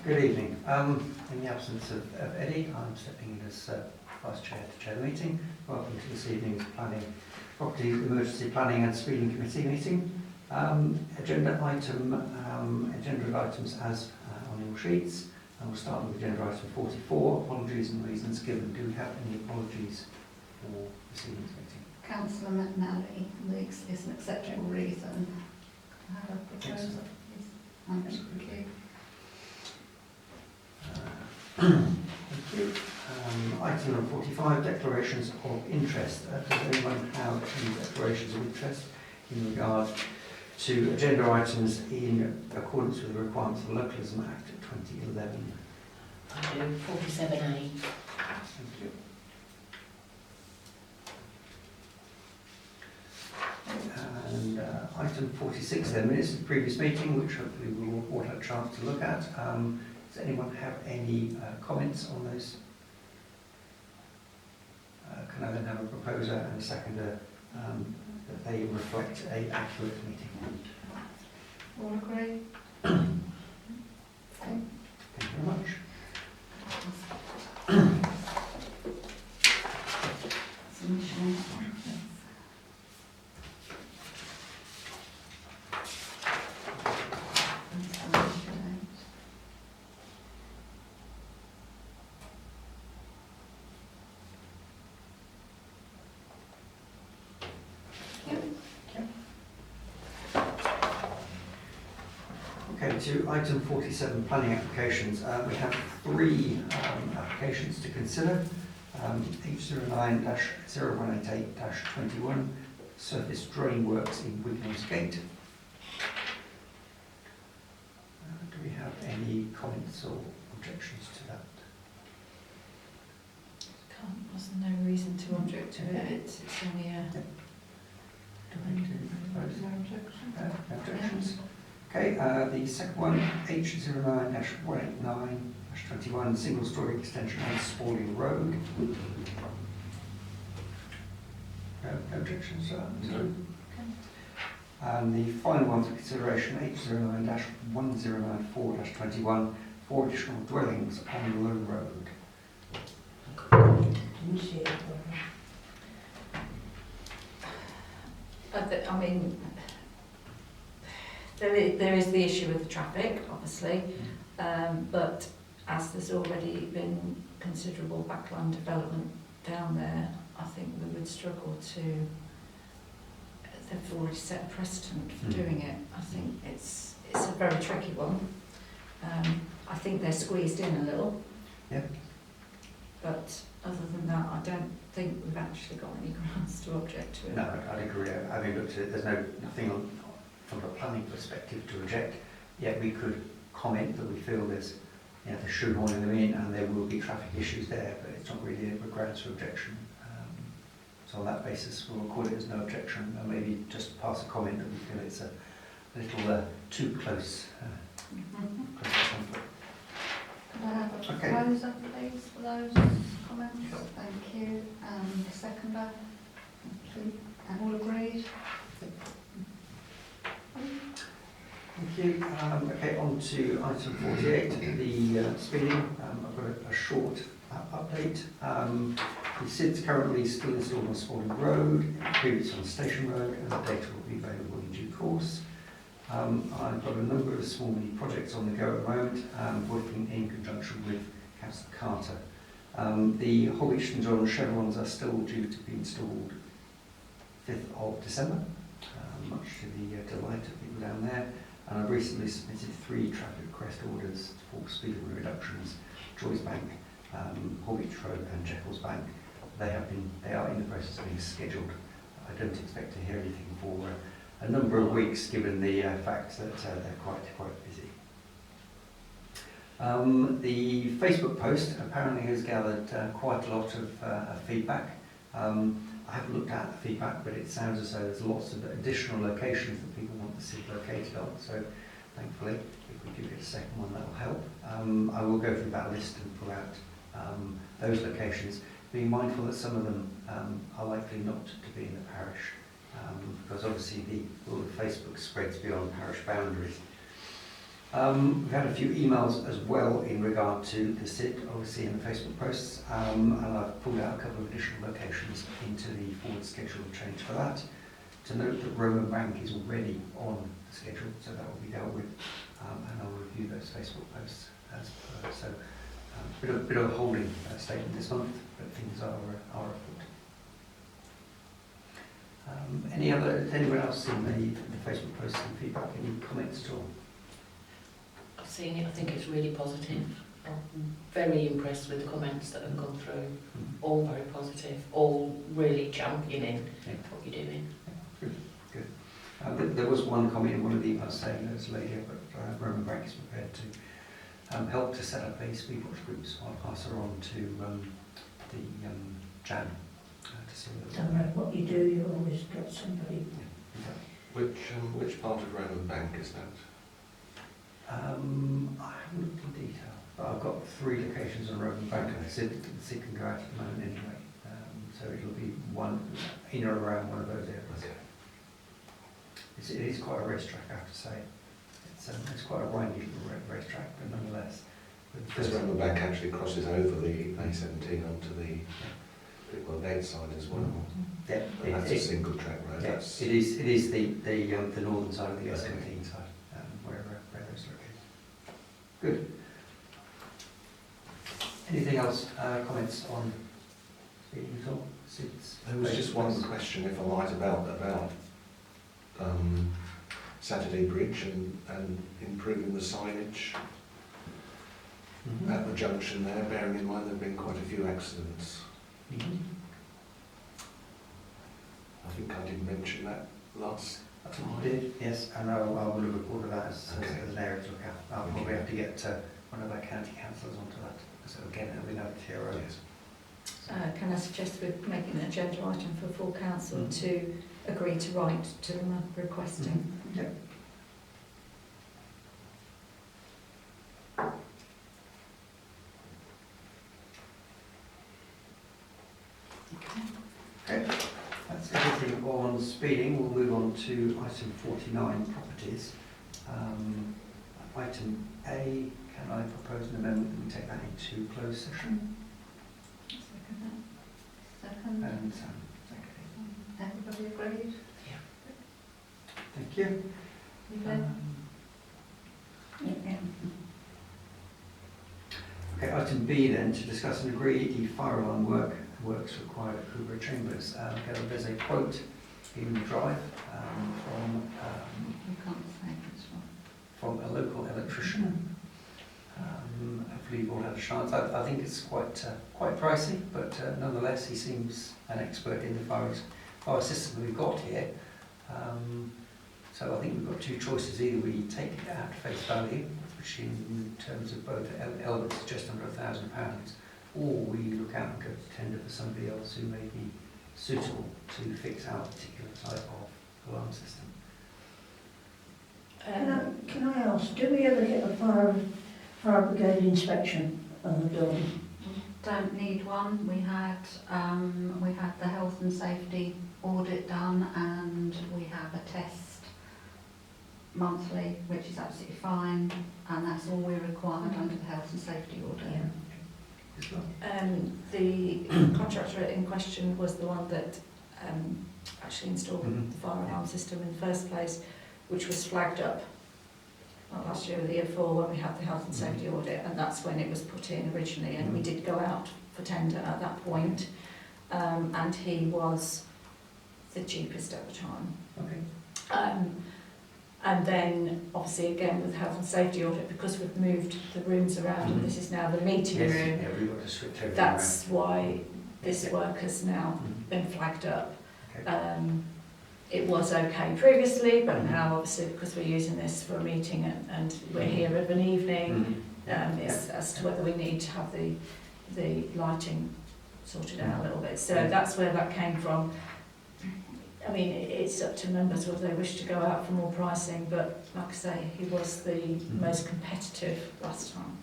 Good evening. In the absence of Eddie, I'm stepping in as Vice Chair to chair the meeting. Welcome to this evening's Property Emergency Planning and Speeding Committee meeting. Agenda items as on your sheets. And we'll start with agenda item 44, apologies and reasons given. Do we have any apologies for this evening's meeting? Councillor McNally thinks it's an acceptable reason. Can I have a proposal, please? Thank you. Thank you. Item number 45, declarations of interest. Does anyone have any declarations of interest in regard to agenda items in accordance with the requirements of the Localism Act 2011? I do, 47A. Thank you. And item 46 then, minutes of the previous meeting, which hopefully we will all have a chance to look at. Does anyone have any comments on those? Can I then have a proposer and a seconder that they reflect an accurate meeting? All agree? Okay. Thank you very much. Submission. Okay, to item 47, planning applications. We have three applications to consider. H09-0188-21, surface drain works in Wignall's Gate. Do we have any comments or objections to that? There's no reason to object to it. It's only a... No objections. Okay, the second one, H09-189-21, single story extension on Spalding Road. No objections to that? No. And the final one for consideration, H09-1094-21, 4 additional dwellings on Low Road. I mean, there is the issue with the traffic, obviously, but as there's already been considerable backland development down there, I think we would struggle to. They've already set a precedent for doing it. I think it's a very tricky one. I think they're squeezed in a little. Yeah. But other than that, I don't think we've actually got any grounds to object to it. No, I'd agree. Having looked at it, there's nothing from a planning perspective to reject. Yet we could comment that we feel there's, they're shoehorning them in and there will be traffic issues there, but it's not really a grounds for objection. So on that basis, we'll record it as no objection, and maybe just pass a comment that we feel it's a little too close. Close to conflict. Could I have a proposer, please, for those comments? Thank you. The seconder? Thank you. And all agreed? Thank you. Okay, on to item 48, the speeding. I've got a short update. The SID's currently still installed on Spalding Road, previously on Station Road, and the data will be available in due course. I've got a number of small mini projects on the go at the moment, working in conjunction with Councillor Carter. The Holwich St John chevrons are still due to be installed 5th of December, much to the delight of people down there. And I've recently submitted 3 traffic request orders for speed limit reductions, Joyce Bank, Holwich Road and Jekyll's Bank. They are in the process of being scheduled. I don't expect to hear anything for a number of weeks, given the fact that they're quite busy. The Facebook post apparently has gathered quite a lot of feedback. I haven't looked at the feedback, but it sounds as though there's lots of additional locations that people want the SID located on. So thankfully, if we do get a second one, that will help. I will go through that list and pull out those locations, being mindful that some of them are likely not to be in the parish, because obviously all the Facebook spreads beyond parish boundaries. We've had a few emails as well in regard to the SID, obviously, in the Facebook posts, and I've pulled out a couple of additional locations into the forward schedule change for that. To note that Roman Bank is already on the schedule, so that will be dealt with, and I'll review those Facebook posts as per. So, bit of a holding statement this month, but things are afoot. Has anyone else seen the Facebook posts and feedback? Any comments at all? I've seen it, I think it's really positive. I'm very impressed with the comments that have come through. All very positive, all really championing what you're doing. Good. There was one comment in one of the emails saying that it's later, but Roman Bank is prepared to help to set up a speed watch group, so I'll pass her on to the Jan to see No matter what you do, you always got somebody. Which part of Roman Bank is that? I haven't looked in detail, but I've got 3 locations on Roman Bank. The SID can go out at the moment anyway, so it'll be one in or around one of those areas. Okay. It is quite a racetrack, I have to say. It's quite a windy little racetrack, but nonetheless. Because Roman Bank actually crosses over the A17 onto the Brickwell Gate side as well. Yeah, And that's a single track road. yeah, That's it is the northern side of the A17 side, where those located. Good. Anything else? Comments on speeding at all? There was just one question, if I might, about Saturday Bridge and improving the signage at the junction there, bearing in mind there have been quite a few accidents. I think I did mention that last time. You did, yes, and I will have recorded that as Okay. an area to look at. I'll probably have to get one of our county councillors onto that, so again, it'll be noted here. Yes. Can I suggest we're making an agenda item for full council to agree to write to them requesting? Yep. Okay, that's everything on speeding. We'll move on to item 49, properties. Item A, can I propose an amendment that we take that into closed session? Second. And Everybody agreed? thank you. You good? Okay, item B then, to discuss and agree the fire alarm works required at Hoover Chambers. There's a quote in the drive You can't say this one. from a local electrician. Hopefully you've all had a chance. I think it's quite pricey, but nonetheless he seems an expert in the fire system we've got here. So I think we've got 2 choices. Either we take it at face value, which in terms of both elements is just under £1,000, or we look out and go to tender for somebody else who may be suitable to fix our particular type of alarm system. Can I ask, do we ever get a fire brigade inspection on the building? We don't need one. We had the health and safety audit done, and we have a test monthly, which is absolutely fine, and that's all we're required under the health and safety audit. The contractor in question was the one that actually installed the fire alarm system in the first place, which was flagged up not last year or the year before when we had the health and safety audit, and that's when it was put in originally, and we did go out for tender at that point, and he was the cheapest at the time. Okay. And then, obviously, again with health and safety audit, because we've moved the rooms around and this is now the meeting room, Yeah, we've got to switch everything that's why this work has now been flagged up. Okay. It was okay previously, but now obviously because we're using this for a meeting and we're here of an evening, it's as to whether we need to have the lighting sorted out a little bit. So that's where that came from. I mean, it's up to members whether they wish to go out for more pricing, but like I say, he was the most competitive last time.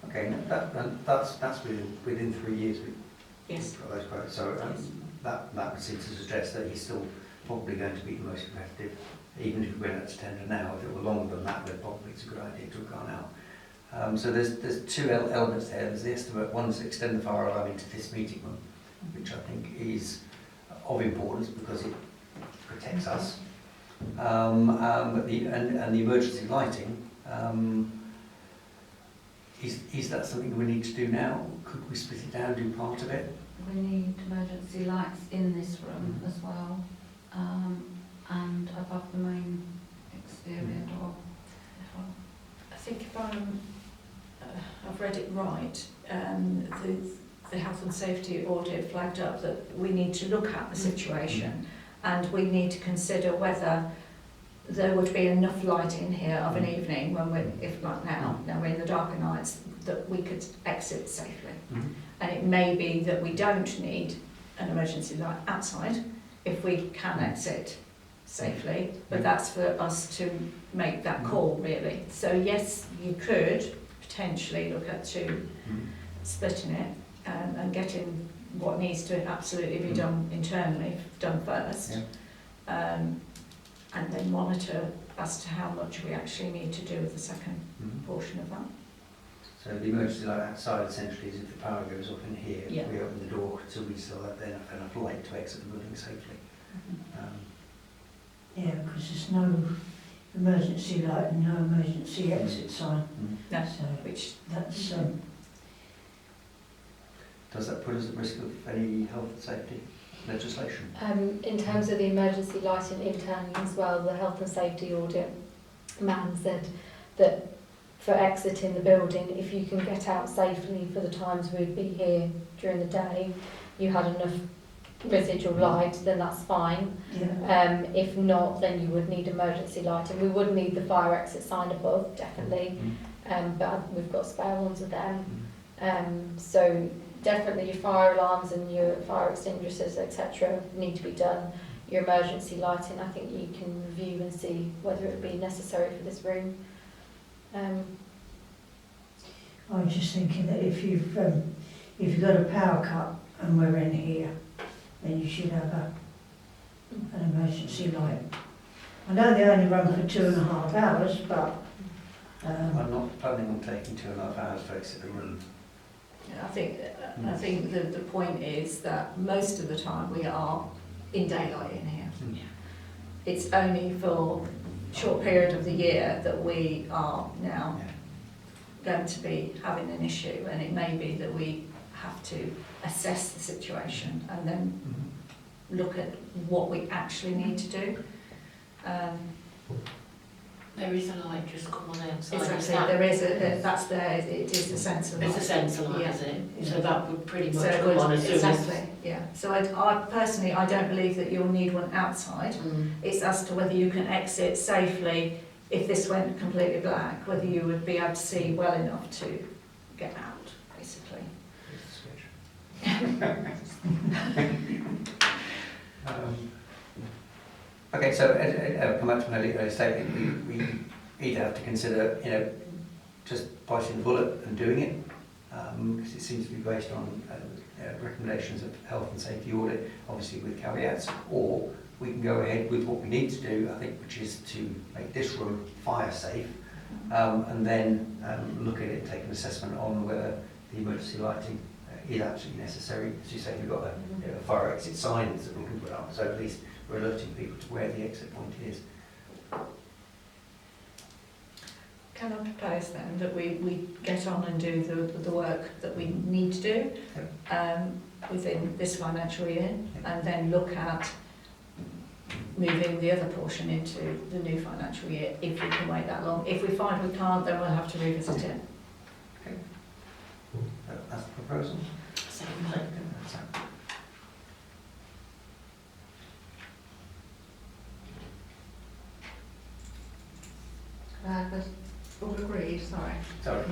Okay, that's within 3 years Yes. we've got those quotes. So that would seem to suggest that he's still probably going to be the most competitive even if we went out to tender now, if it were longer than that, then probably it's a good idea to have gone out. So there's two elements there. There's the estimate, one's to extend the fire alarm into this meeting room, which I think is of importance because it protects us. But the emergency lighting, is that something we need to do now? Could we split it down, do part of it? We need emergency lights in this room as well, and above the main exterior door as well. I think if I've read it right, the health and safety audit flagged up that we need to look at the situation and we need to consider whether there would be enough light in here of an evening when we're, if like now we're in the darker nights, that we could exit safely. And it may be that we don't need an emergency light outside if we can exit safely, but that's for us to make that call really. So yes, you could potentially look at splitting it and getting what needs to absolutely be done internally done first, and then monitor as to how much we actually need to do with the second portion of that. So the emergency light outside essentially is if the power goes off in here, Yeah. we open the door so we still have enough light to exit the building safely. Yeah, because there's no emergency light and no emergency exit sign. No, So which that's, Does that put us at risk of any health and safety legislation? In terms of the emergency lighting internally as well, the health and safety audit man said that for exiting the building, if you can get out safely for the times we'd be here during the day, you had enough residual light, then that's fine. yeah. If not, then you would need emergency lighting. We would need the fire exit sign above, definitely, but we've got spare ones of them. So definitely your fire alarms and your fire extinguishers, etc. need to be done. Your emergency lighting, I think you can review and see whether it would be necessary for this room. I was just thinking that if you've got a power cut and we're in here, then you should have an emergency light. I know they only run for 2.5 hours, but I'm not planning on taking 2.5 hours to exit the room. I think the point is that most of the time we are in daylight in here. It's only for a short period of the year that we are now going to be having an issue, and it may be that we have to assess the situation and then look at what we actually need to do. There is a light just come on outside. Exactly, there is that's there. It is a sensor light. It's a sensor light, Yeah. is it? Yeah. So that would pretty much So it come on would, as soon as. exactly, yeah. So I personally, I don't believe that you'll need one outside. It's as to whether you can exit safely if this went completely black, whether you would be able to see well enough to get out, basically. Okay, so come back to my earlier statement. We either have to consider, just biting the bullet and doing it, because it seems to be based on recommendations of health and safety audit, obviously with caveats, or we can go ahead with what we need to do, I think, which is to make this room fire safe, and then look at it and take an assessment on whether the emergency lighting is absolutely necessary. As you say, we've got a fire exit signs that we can put up, so at least we're alerting people to where the exit point is. Can I propose then that we get on and do the work that we need to do within this financial year, and then look at moving the other portion into the new financial year if we can wait that long. If we find we can't, then we'll have to revisit it. Okay. That's the proposal. Second point. That's all agreed, sorry. Sorry.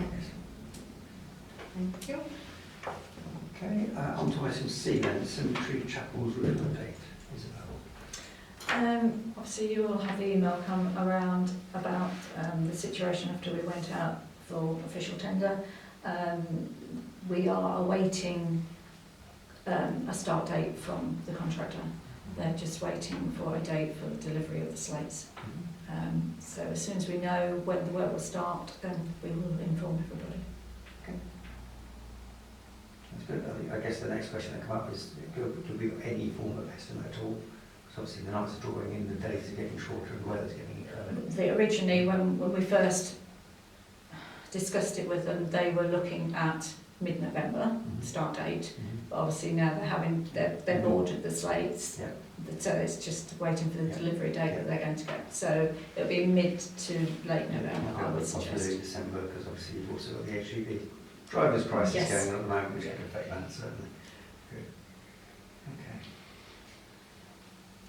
Thank you. Okay, on to item C then, Cemetery Chapels roof update. Isabel. Obviously you all have the email come around about the situation after we went out for official tender. We are awaiting a start date from the contractor. They're just waiting for a date for the delivery of the slates. So as soon as we know when the work will start, then we will inform everybody. That's good. I guess the next question that come up is, do we have any form of estimate at all? Because obviously the nights are drawing in, the days are getting shorter, and the weather's getting Originally, when we first discussed it with them, they were looking at mid-November start date. But obviously now they've ordered the slates, Yeah. so it's just waiting for the delivery date that they're going to get. So it'll be mid to late November, I would possibly suggest. December, because obviously you've also got the HGV drivers' crisis Yes. going on at the moment, which could affect that certainly. Good. Okay.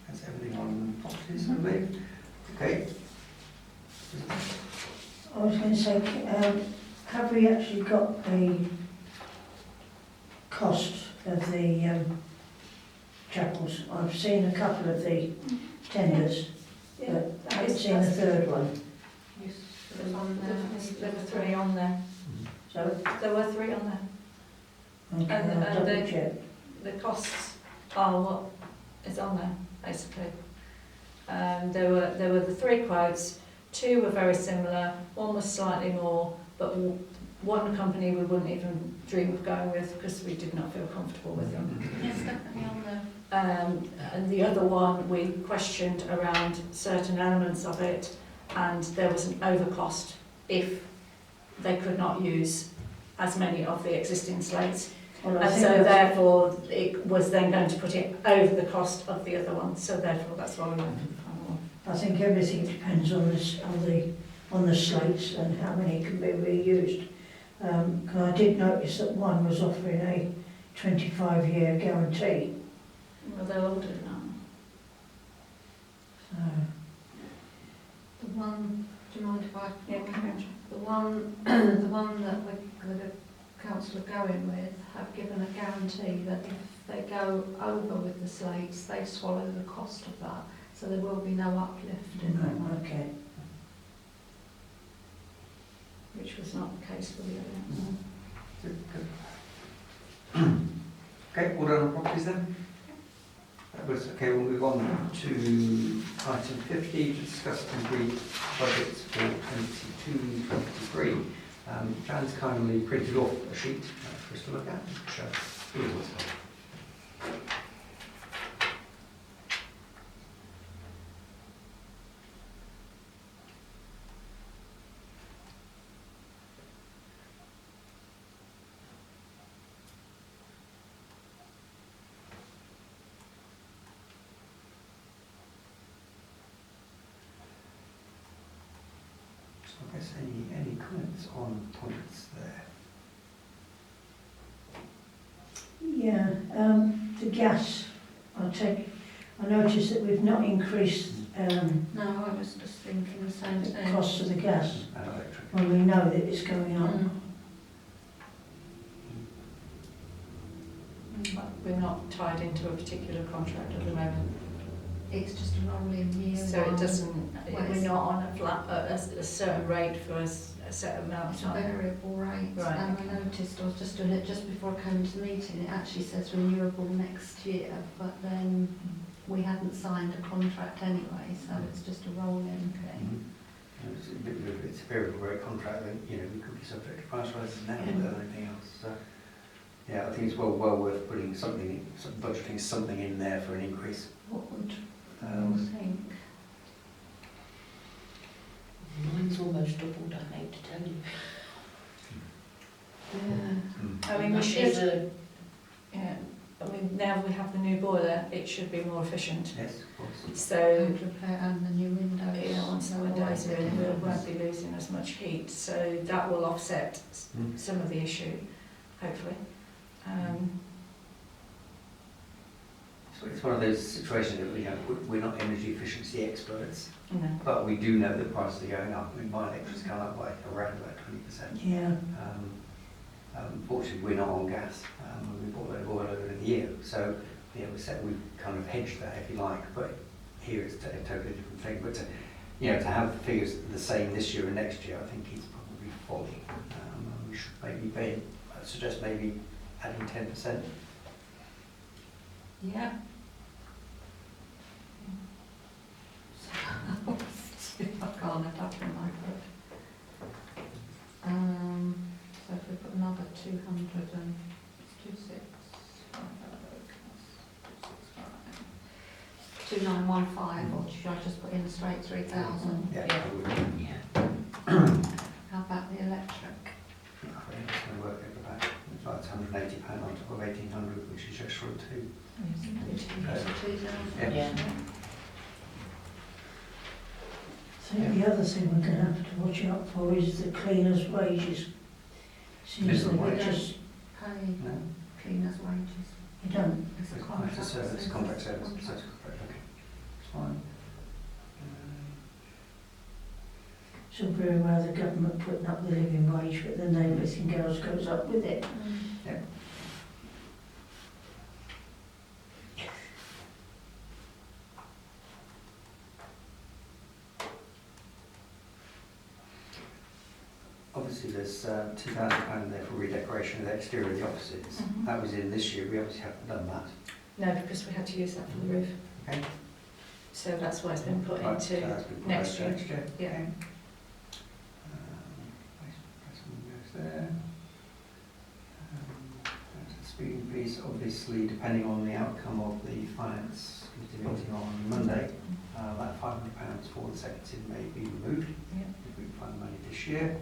That's everything on properties, I believe. Okay. I was going to say, have we actually got the cost of the chapels? I've seen a couple of the tenders, but I haven't seen the third one. Yes, it was on there. There were 3 on there. So, There were 3 on there. okay, And I'll double they- check. The costs are what is on there, basically. There were the 3 quotes. 2 were very similar. 1 was slightly more, but one company we wouldn't even dream of going with because we did not feel comfortable with them. Yes, definitely on there. And the other one we questioned around certain elements of it, and there was an overcost if they could not use as many of the existing slates. Well, I And think so that's- therefore it was then going to put it over the cost of the other one, so therefore that's why we went for the final one. I think everything depends on the slates and how many can be reused. 'Cause I did notice that one was offering a 25-year guarantee. Well, they're all doing that. So, The one, do you mind if I? Yeah, carry on. The one, the one that the council are going with have given a guarantee that if they go over with the slates, they swallow the cost of that. So there will be no uplift in that one. okay. Which was not the case for the other one. Good, good. Okay, all done on properties then? That was, okay, we'll move on to item 50, to discuss temporary budgets for 22-23. Jan's kindly printed off a sheet for us to look at, which really was helpful. So I guess any comments on points there? Yeah, the gas, I noticed that we've not increased No, I was just thinking the same the thing. cost of the gas And electric. when we know that it's going up. But we're not tied into a particular contract at the moment, It's just a rolling year. so it doesn't, Well, we're it's- not on a flat, a certain rate for a set amount of It's a time. variable rate, Right, and okay. I noticed, I was just doing it just before I came to the meeting, it actually says renewable next year, but then we hadn't signed a contract anyway, so it's just a rolling thing. It's a variable rate contract, then, you know, we could be subject to price rises now Yeah. more than anything else, so. Yeah, I think it's well worth putting something, budgeting something in there for an increase. What would you all think? Mine's almost doubled, I hate to tell you. Yeah. I mean, we That should, is a- yeah, I mean, now we have the new boiler, it should be more efficient. Yes, of course. So, And repair and the new windows. you know, once the windows are in, we won't be losing as much heat, so that will offset some of the issue, hopefully. So it's one of those situations that we're not energy efficiency experts, No. but we do know that prices are going up. I mean, my electric's gone up by around about 20%. Yeah, Fortunately, we're not on gas. We bought that oil earlier in the year, so yeah, we've kind of hedged that, if you like. But here it's a totally different thing. But to have the figures the same this year and next year, I think is probably folly. We should maybe I suggest maybe adding 10%. Yeah. of 2915, or should I just put in straight 3,000? Yeah. Yeah. I would. Yeah. How about the electric? I think it's going to work over back. It's like £180 on top of 1,800, which is just for two. Yeah. Yeah. So the other thing we're going to have to watch out for is the cleaners' wages. Seems that Minimum we wage. just, Pay No? cleaners' wages. you don't. It's a It's contract. a service, contract service. So Contract. it's correct, okay. It's fine. So very well the government putting up the living wage, but then everything else goes up with it. Obviously, there's £2,000 there for redecoration of the exterior of the offices. Mhm. That was in this year. We obviously haven't done that. No, because we had to use that for the roof. Okay. So that's why it's been put Right, so into, that's been put next into year. next year. yeah. Okay. Placement goes there. That's the speeding piece. Obviously, depending on the outcome of the finance committee meeting on Monday, that £500 for the secretary may be removed Yeah. if we can find money this year.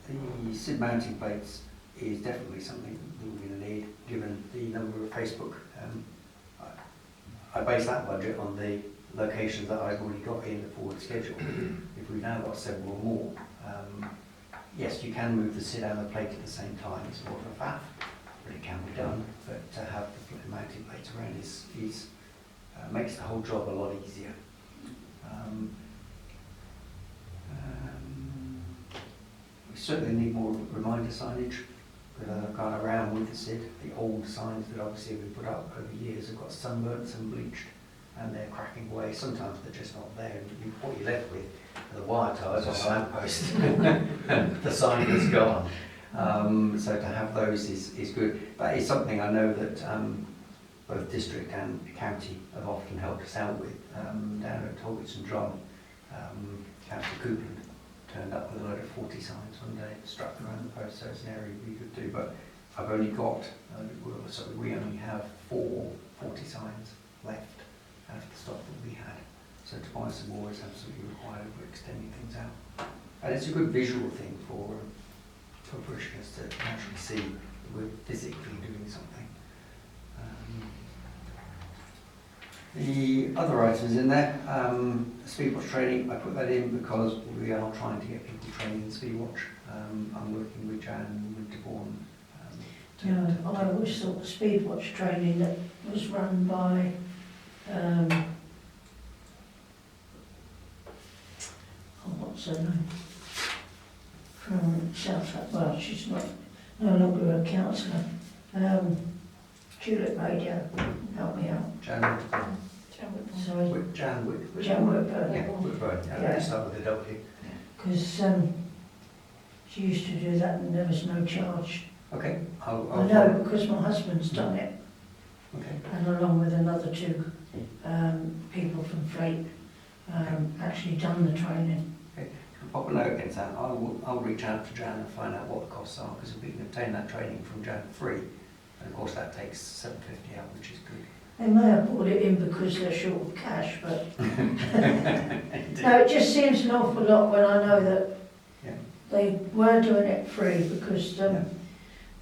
The SID mounting plates is definitely something that we're going to need, given the number of Facebook. I base that budget on the locations that I've already got in the forward schedule. If we've now got several more, yes, you can move the SID and the plate at the same time. It's more of a faff, but it can be done. But to have the mounting plates around is makes the whole job a lot easier. We certainly need more reminder signage. I've gone around with the SID. The old signs that obviously we put up over years have got sunburnt and bleached, and they're cracking away. Sometimes they're just not there, and what you're left with are the wire ties on the lamppost, and the sign is gone. So to have those is good. That is something I know that both district and county have often helped us out with. Down at Talbot St John, Councillor Coupland turned up with a load of 40 signs one day, struck around the post, so it's an area we could do. But I've only got, we only have 4 40 signs left out of the stock that we had. So to buy some more is absolutely required. We're extending things out. And it's a good visual thing for parishioners to actually see that we're physically doing something. The other items in there, Speedwatch training, I put that in because we are trying to get people trained in Speedwatch. I'm working with Jan Winterbourne. I always thought the Speedwatch training that was run by what's her name? From South, well, she's not, no longer a councillor. Tulip Radio, help me out. Jan Winterbourne. Sorry, Jan Winterbourne. Jan Whitburn. Yeah, Whitburn. Yeah, Yeah. let's start with the W. Because she used to do that and there was no charge. Okay, I'll I know because my husband's done it, Okay. and along with another 2 people from Fleet actually done the training. I'll pop a note against that. I'll reach out to Jan and find out what the costs are, because if we can obtain that training from Jan free, and of course that takes £7.50 out, which is good. They may have brought it in because they're short of cash, but no, it just seems an awful lot when I know that Yeah. they were doing it free because Yeah.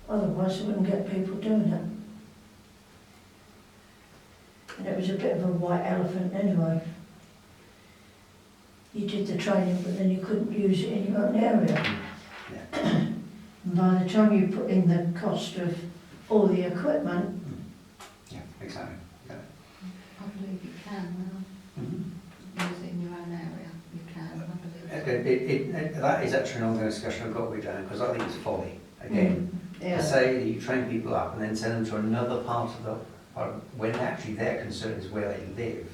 otherwise they wouldn't get people doing it. And it was a bit of a white elephant anyway. You did the training, but then you couldn't use it in your own area. Yeah. And by the time you put in the cost of all the equipment, Yeah, exactly. Yeah. I believe you can now. Use it in your own area. You can, I believe. Okay, that is actually an ongoing discussion I've got with Jan, because I think it's folly. Again, to yeah. say that you train people up and then send them to another part of the, when actually their concern is where they live.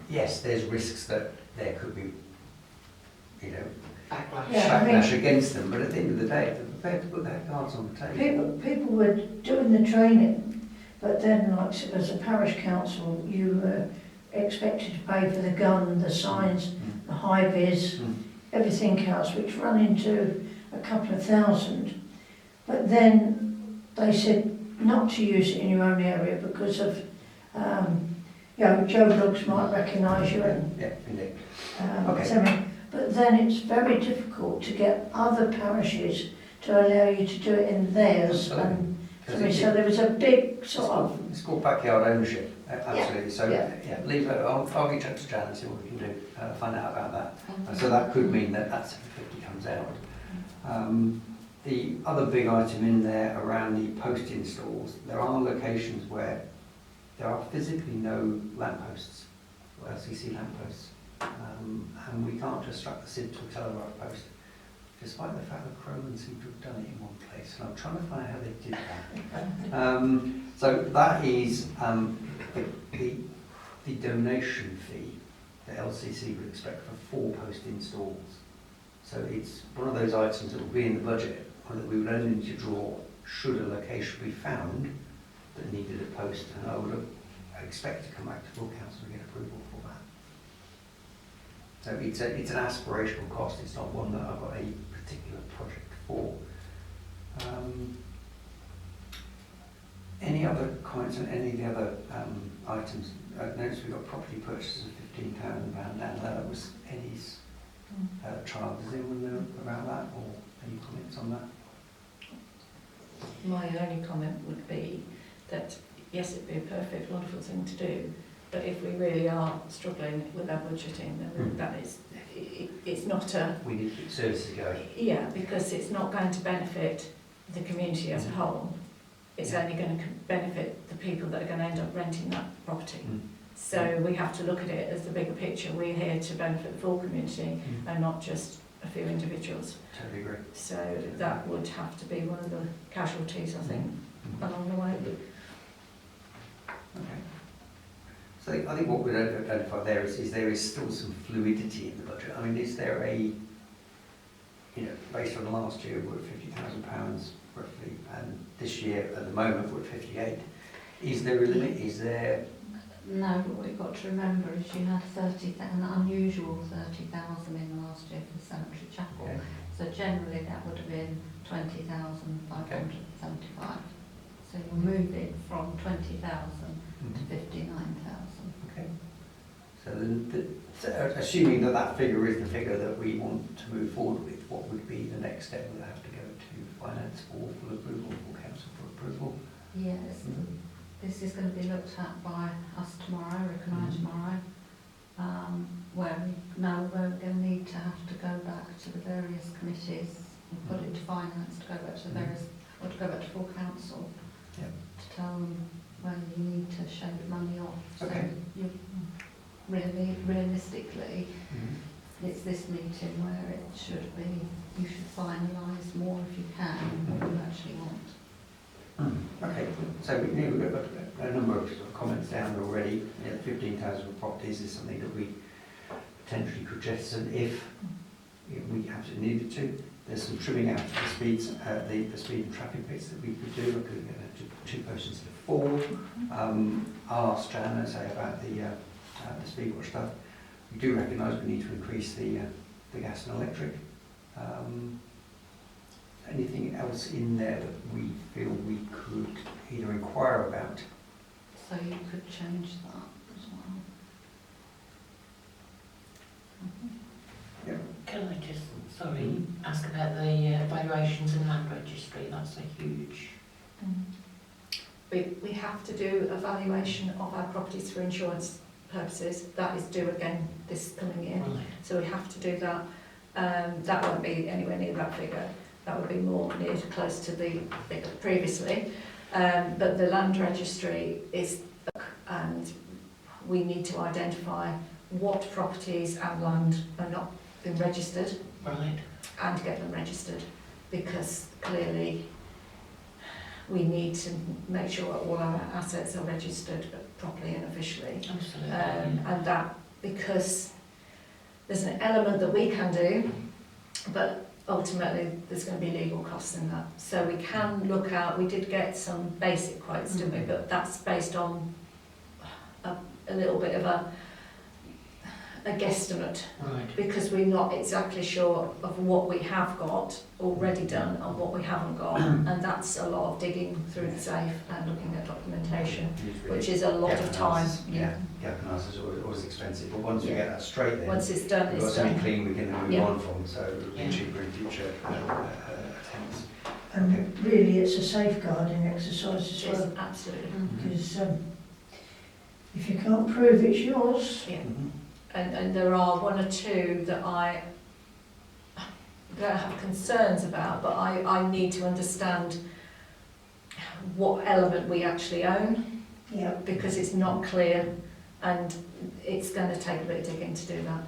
Yes, there's risks that there could be, Backlash. Yeah, I mean- backlash against them, but at the end of the day, if they're prepared to put their cards on the table. People were doing the training, but then like as a parish council, you were expected to pay for the gun, the signs, the high vis, everything else, which run into a couple of thousand. But then they said not to use it in your own area because of, Joe Bloggs might recognise you and Yeah, indeed. but then it's very difficult to get other parishes to allow you to do it in theirs. And so there was a big sort of... It's called backyard ownership, absolutely. So, yeah. leave it. I'll reach out to Jan and see what we can do, find out about that. So that could mean that 750 comes out. The other big item in there around the post installs, there are locations where there are physically no lampposts, or LCC lampposts, and we can't just strap the SID to a telegraph post, despite the fact that Croman seem to have done it in one place, and I'm trying to find out how they did that. So that is the donation fee that LCC would expect for 4 post installs. So it's one of those items that will be in the budget, or that we would only need to draw should a location be found that needed a post, and I would expect to come back to full council and get approval for that. So it's an aspirational cost, it's not one that I've got a particular project for. Any other comments on any of the other items? I noticed we've got property purchases of £15,000 down there. That was Eddie's child. Does anyone know about that, or any comments on that? My only comment would be that, yes, it'd be a perfect, wonderful thing to do, but if we really are struggling with our budgeting, then that is, it's not a... We need to keep services going. Yeah, because it's not going to benefit the community as a whole. It's only going to benefit the people that are going to end up renting that property. So we have to look at it as the bigger picture. We're here to benefit the full community and not just a few individuals. Totally agree. So that would have to be one of the casualties, I think, along the way. Okay. So I think what we'd identify there is there is still some fluidity in the budget. I mean, is there a, based on last year, we're at £50,000 roughly, and this year at the moment we're at 58. Is there a limit? Is there... No, but what you've got to remember is you had an unusual 30,000 in last year for the cemetery chapel. Okay. So generally that would have been 20,575. So you're moving from 20,000 to 59,000. Okay. So assuming that figure is the figure that we want to move forward with, what would be the next step? We'll have to go to finance for full approval, full council for approval. Yes. This is going to be looked at by us tomorrow, Rick and I tomorrow, where we know where we're going to need to have to go back to the various committees and put it to finance, to go back to the various, or to go back to full council, Yep. to tell them where you need to shave money off. Okay. So you realistically, it's this meeting where it should be, you should finalise more if you can what you actually want. Okay, so we've got a number of comments down already. 15,000 properties is something that we potentially could jettison if we absolutely needed to. There's some trimming out of the speeds, the speed and traffic bits that we could do. We could get to 2 posts instead of 4. I'll ask Jan and say about the speed watch stuff. We do recognise we need to increase the gas and electric. Anything else in there that we feel we could either inquire about? So you could change that as well. Yeah. Can I just, ask about the valuations and land registry? That's a huge... We have to do a valuation of our properties for insurance purposes. That is due again this coming year. Right. So we have to do that. That won't be anywhere near that figure. That would be more near to close to the figure previously. But the land registry is, and we need to identify what properties and land are not been registered. Right. And get them registered, because clearly we need to make sure all our assets are registered properly and officially. Absolutely. And that, because there's an element that we can do, but ultimately there's going to be legal costs in that. So we can look at, we did get some basic quotes, didn't we? But that's based on a little bit of a guesstimate, Right. because we're not exactly sure of what we have got already done and what we haven't got, and that's a lot of digging through the safe and looking at documentation, which is a lot of time. Yeah, gap analysis is always expensive, but once we Yeah. get that straight then, Once it's done, we've got it's something done. clean we can then move Yeah. on from, so it'll be Yeah. cheaper in future attempts. And really, it's a safeguarding exercise as Yes, well, absolutely. because if you can't prove it's yours, Yeah. Mhm. And there are one or two that I don't have concerns about, but I need to understand what element we actually own, yeah, because it's not clear, and it's going to take a bit of digging to do that.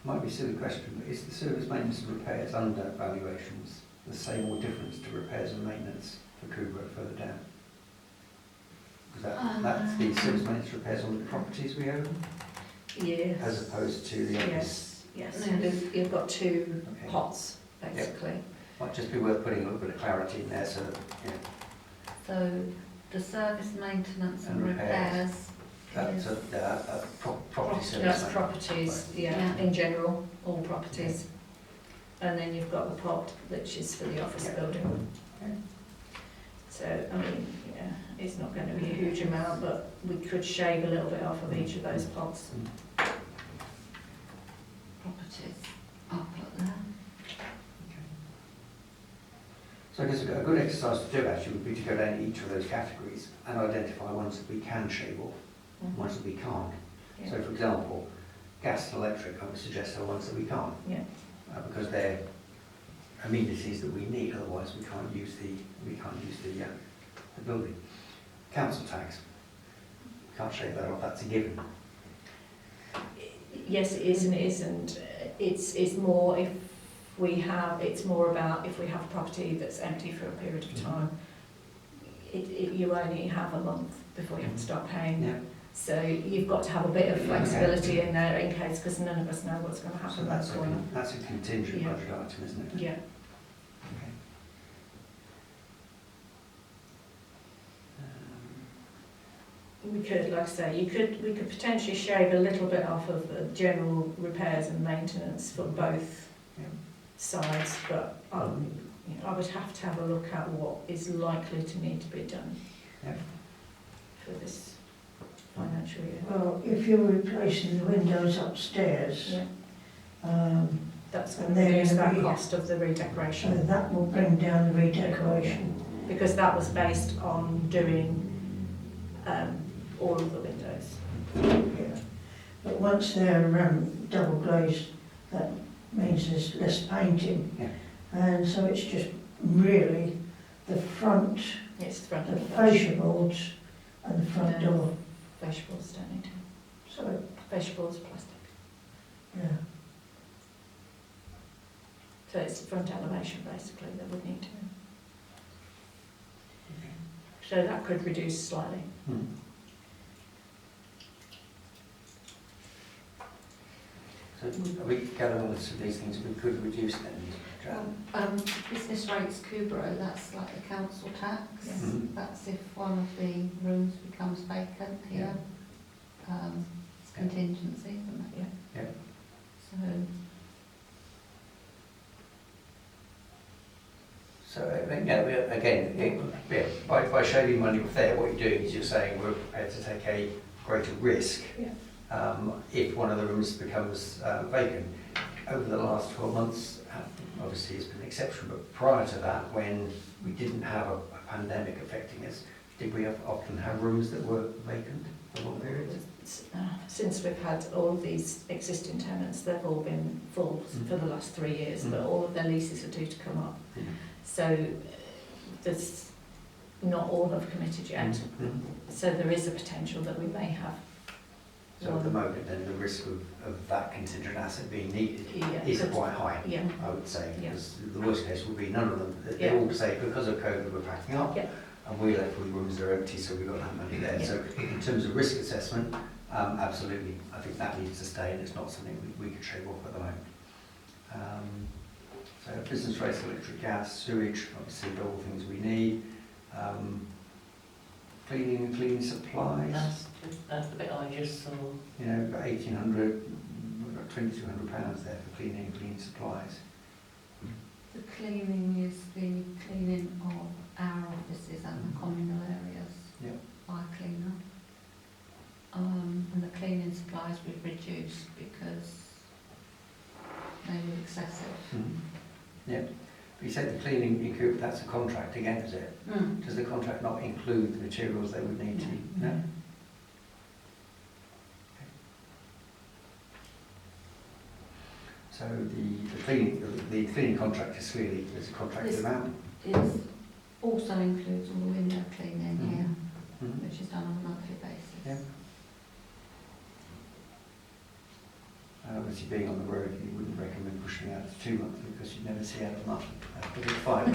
Might be a silly question, but is the service maintenance and repairs under valuations the same or difference to repairs and maintenance for Kubra further down? Because that's the service maintenance repairs on the properties we own, Yes. as opposed to the others. Yes, yes. You've got two Okay. pots, basically. Might just be worth putting a little bit of clarity in there so that, you know, So the service maintenance and And repairs. repairs that's is, a property service. That's maintenance. properties, yeah, Yeah. in general, all properties. And then you've got the pot, which is for the office Yeah. building. Okay. So, I mean, yeah, it's not going to be a huge amount, but we could shave a little bit off of each of those pots. properties, I'll put there. So I guess a good exercise to do actually would be to go down each of those categories and identify ones that we can shave off, and ones that we can't. Yeah. So for example, gas and electric, I would suggest are ones that we can't. Yeah. Because they're amenities that we need, otherwise we can't use the building. Council tax, can't shave that off, that's a given. Yes, it is and it isn't. It's more if we have, it's more about if we have a property that's empty for a period of time, you only have a month before you have to start paying. Yeah. So you've got to have a bit of flexibility in there in case, because none of us know what's going to So happen. that's a contingent Yeah. budget item, isn't it? Yeah. Okay. We could, like I say, we could potentially shave a little bit off of the general repairs and maintenance for both Yeah. sides, but I would have to have a look at what is likely to need to be done Yeah. for this financial year. well, if you're replacing the windows upstairs, Yeah, that's going And to they're reduce gonna that be- cost of the so redecoration, that will bring down the redecoration. because that was based on doing all of the windows. Yeah. But once they're double glazed, that means there's less painting. Yeah. And so it's just really the front, It's the front the of the fascia. fascia boards and the front No. door. Vegetables don't need to. So, Vegetables, plastic. yeah. So it's the front elevation basically that would need to. So that could reduce slightly. Hmm. So we gather on some of these things we could reduce then, Jan. Business rates Kubro, that's like the council tax. Yeah. Mhm. That's if one of the rooms becomes vacant here. It's contingency, isn't it? Yeah. Yeah. So, So by shaving money off there, what you're doing is you're saying we're prepared to take a greater risk Yeah. if one of the rooms becomes vacant. Over the last 12 months, obviously it's been an exception, but prior to that, when we didn't have a pandemic affecting us, did we often have rooms that were vacant for long periods? Since we've had all of these existing tenants, they've all been full for the last 3 years, but all of their leases are due to come up. So there's not all have committed yet. Mhm. So there is a potential that we may have. So at the moment, then the risk of that contingent asset being needed Yeah, is could- quite high, Yeah. I would say, Yeah. because the worst case would be none of them. They Yeah. all say because of COVID we're packing up, Yeah. and we're left with rooms that are empty, so we've got that money there. Yeah. So in terms of risk assessment, absolutely, I think that needs to stay, and it's not something we could shave off at the moment. So business rates, electric, gas, sewage, obviously they're all things we need. cleaning and cleaning supplies. That's the bit I just saw. You know, we've got 1,800, we've got £2,200 there for cleaning and cleaning supplies. The cleaning is the cleaning of our offices and the communal areas Yep. by cleaner. And the cleaning supplies we've reduced because they were excessive. Yeah. But you said the cleaning equipment, that's a contract again, is it? Does the contract not include the materials they would need to? No? So the cleaning contract is clearly, there's a contracted This- amount. It also includes all the window cleaning here, Mhm. which is done on a monthly basis. Yeah. Obviously, being on the road, you wouldn't recommend pushing out to 2 months because you'd never see out of month. But it's fine.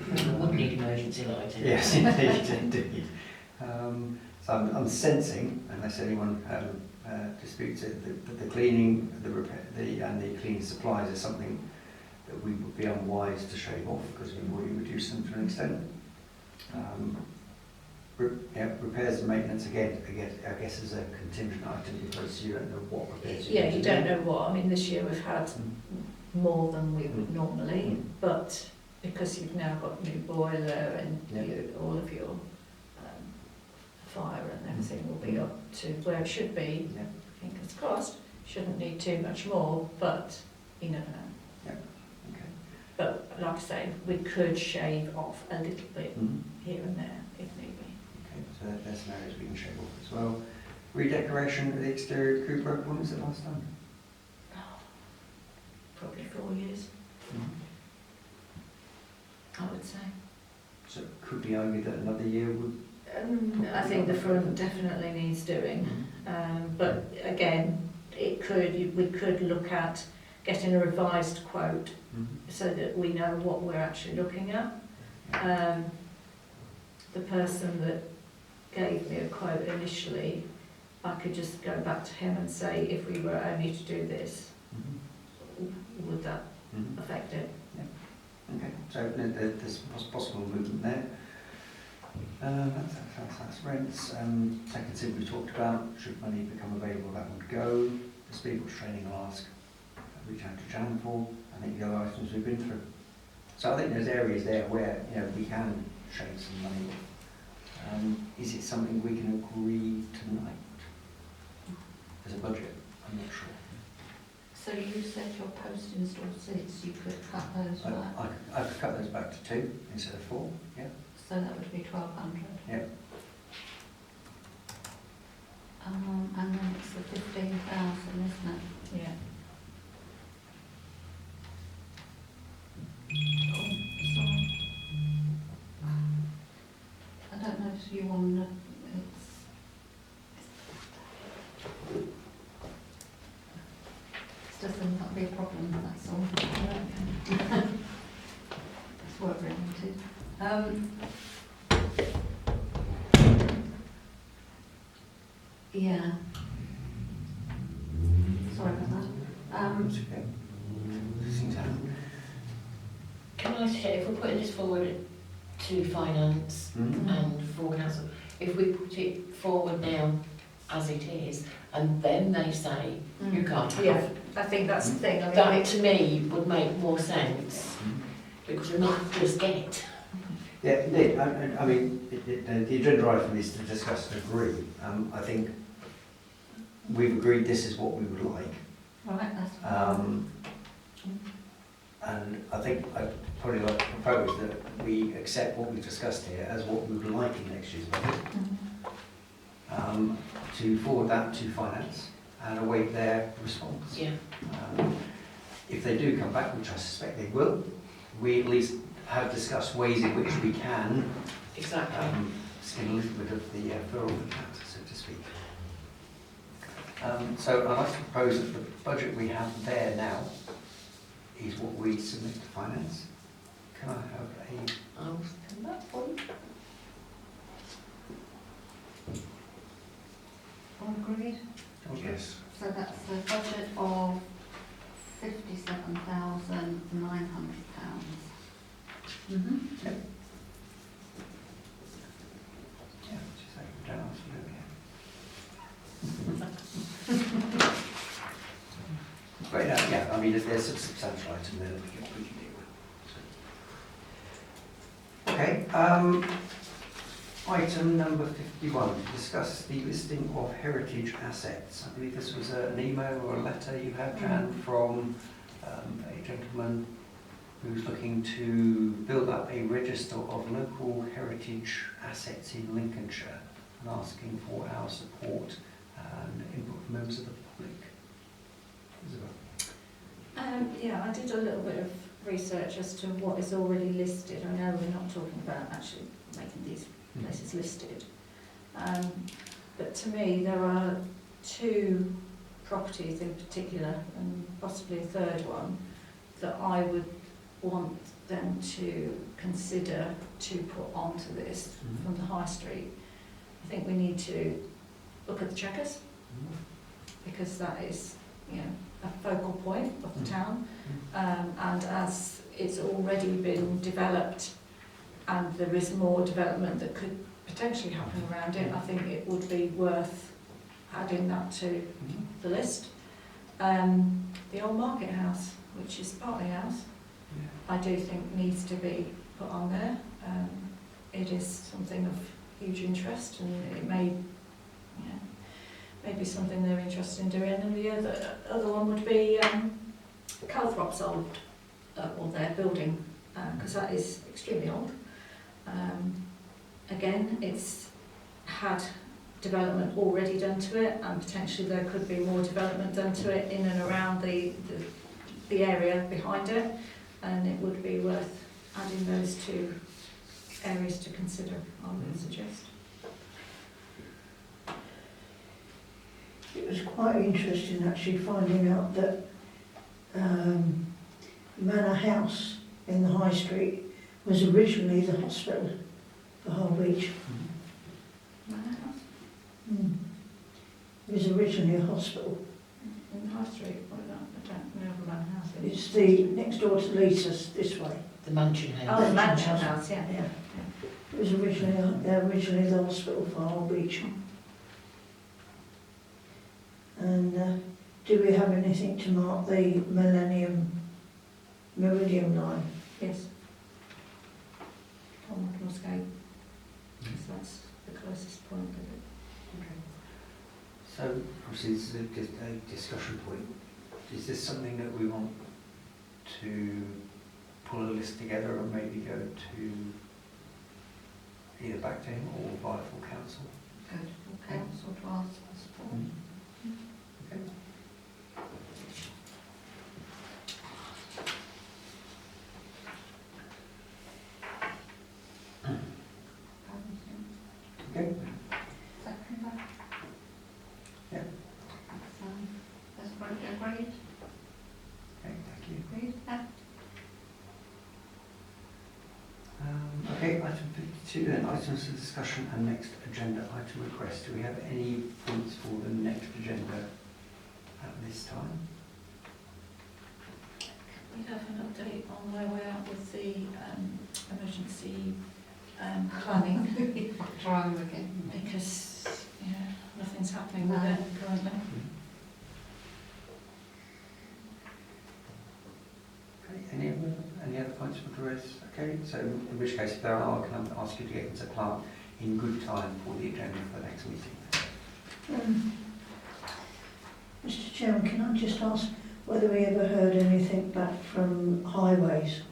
We would need emergency lighting. Yes, indeed. So I'm sensing, unless anyone disputes it, that the cleaning, the repair, and the cleaning supplies is something that we would be unwise to shave off because we've already reduced them to an extent. Repairs and maintenance again, I guess is a contingent item because you don't know what repairs you're Yeah, going you to don't do. know what, I mean, this year we've had more than we would normally, but because you've now got new boiler and all of your fire and everything will be up to where it should be, Yeah. fingers crossed, shouldn't need too much more, but you never know. Okay. But like I say, we could shave off a little bit Mhm. here and there if need be. Okay, so there's some areas we can shave off as well. Redecoration of the exterior Cooper, when was it last done? Probably 4 years, I would say. So it could be argued that another year would. I think the front definitely needs doing, but again, we could look at getting a revised quote so that we know what we're actually looking at. The person that gave me a quote initially, I could just go back to him and say, if we were only to do this, would that affect it? Okay, so there's possible movement there. That's rents. Second thing we talked about, should money become available, that would go. The Speedbox training I'll ask, reach out to Jan for. I think the other items we've been through. So I think there's areas there where we can shave some money off. Is it something we can agree tonight as a budget? I'm not sure. So you said your post-install seats, you could cut those back, I could cut those back to 2 instead of 4. Yeah. so that would be 1,200. Yeah. And then it's the 15,000, isn't it? Yeah. Oh, sorry. I don't know if you want to, it doesn't not be a problem, that's all. It's work related. Yeah. Sorry about that. It's okay. Things happen. Can I say, if we're putting this forward to finance and for council, if we put it forward now as it is, and then they say you can't have, Yeah, I think that's the thing. I mean, that to me would make more sense, because we might just get it. Yeah, indeed. I mean, the agenda item is to discuss and agree. I think we've agreed this is what we would like. Right, that's fine. And I think I'd probably like to propose that we accept what we've discussed here as what we would like in next year's budget. To forward that to finance and await their response. Yeah. If they do come back, which I suspect they will, we at least have discussed ways in which we can Exactly. skin a little bit of the fur on the cat, so to speak. So I'd like to propose that the budget we have there now is what we submit to finance. Can I have a... I'll come back for you. All agreed? Yes. So that's a budget of £57,900. But yeah, I mean, if there's a substantial item there that we can deal with. Okay, item number 51, discuss the listing of heritage assets. I believe this was an email or a letter you had, Jan, from a gentleman who's looking to build up a register of local heritage assets in Lincolnshire and asking for our support and input from members of the public. Isabel? Yeah, I did a little bit of research as to what is already listed. I know we're not talking about actually making these places listed. But to me, there are two properties in particular, and possibly a third one, that I would want them to consider to put onto this from the high street. I think we need to look at the Chequers, because that is, you know, a focal point of the town, and as it's already been developed and there is more development that could potentially happen around it, I think it would be worth adding that to the list. The old market house, which is partly ours, I do think needs to be put on there. It is something of huge interest, and it may, maybe something they're interested in doing. And the other one would be Calthrop's old, or their building, because that is extremely old. Again, it's had development already done to it, and potentially there could be more development done to it in and around the area behind it, and it would be worth adding those two areas to consider, I would suggest. It was quite interesting actually finding out that Manor House in the High Street was originally the hospital for Hull Beach. Manor House? It was originally a hospital. In the High Street? I don't know where Manor House is. It's the next door to Lisa's, this way. The mansion house. Oh, the Mansion House, yeah. Yeah. It was originally the hospital for Hull Beach. And do we have anything to mark the Meridian line? Yes. On Northgate. So that's the closest point of it. So, obviously, this is a discussion point. Is this something that we want to pull a list together and maybe go to either back to him or via full council? Go to full council to ask for support. Okay. Okay. Second. Yeah. That's agreed. Okay, thank you. Agreed. Okay, item 52 then, items for discussion and next agenda item request. Do we have any points for the next agenda at this time? We have an update on where we're at with the emergency planning, Try them again. because nothing's happening with it currently. Okay, any other points for raise? Okay, so in which case, if there are, can I ask you to get into Clark in good time for the agenda for the next meeting? Mr Chairman, can I just ask whether we ever heard anything back from highways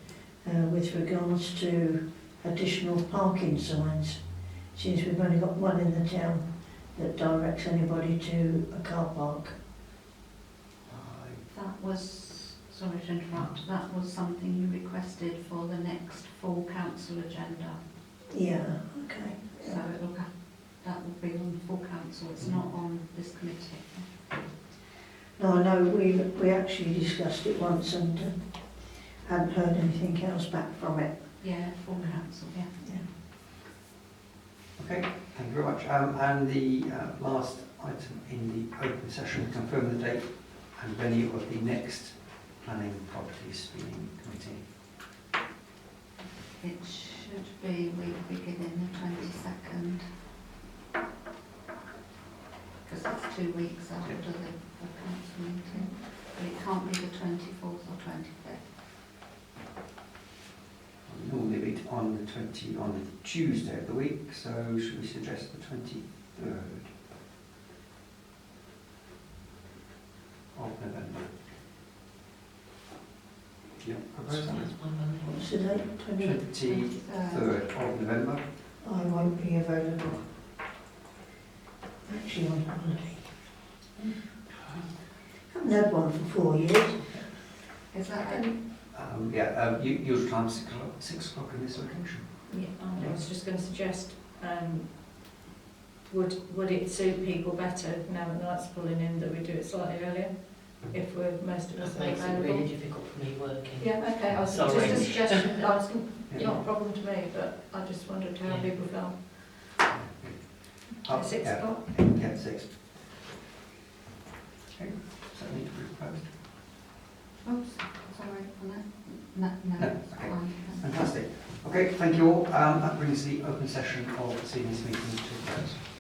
with regards to additional parking signs, since we've only got one in the town that directs anybody to a car park? That was, sorry to interrupt, that was something you requested for the next full council agenda. Yeah, okay. So it'll have, that will be on the full council, it's not on this committee. No, I know we actually discussed it once and hadn't heard anything else back from it. Yeah, full council, yeah. Okay, thank you very much. And the last item in the open session, confirm the date and venue of the next planning property screening committee. It should be week beginning the 22nd. Because it's 2 weeks after the full council meeting. but it can't be the 24th or 25th. We normally meet on the Tuesday of the week, so should we suggest the 23rd of November? Yeah, propose that. That's one Monday. What's the date? 23rd of November. I won't be available. Actually on holiday. Haven't had one for 4 years. Is that it? Usual time 6 o'clock in this location. Yeah, I was just going to suggest, would it suit people better now that night's pulling in that we do it slightly earlier? If we're most of us That are makes it available. really difficult for me working. Yeah, okay, I was Sorry. just a suggestion, I was, Yeah. not a problem to me, but I just wondered how Yeah. people felt. Oh, 6 yeah. o'clock? Yeah, 6. Okay, does that need to be proposed? Oops, sorry, no, No, it's okay. fine. Fantastic. Okay, thank you all. That brings the open session of this evening's meeting to a close.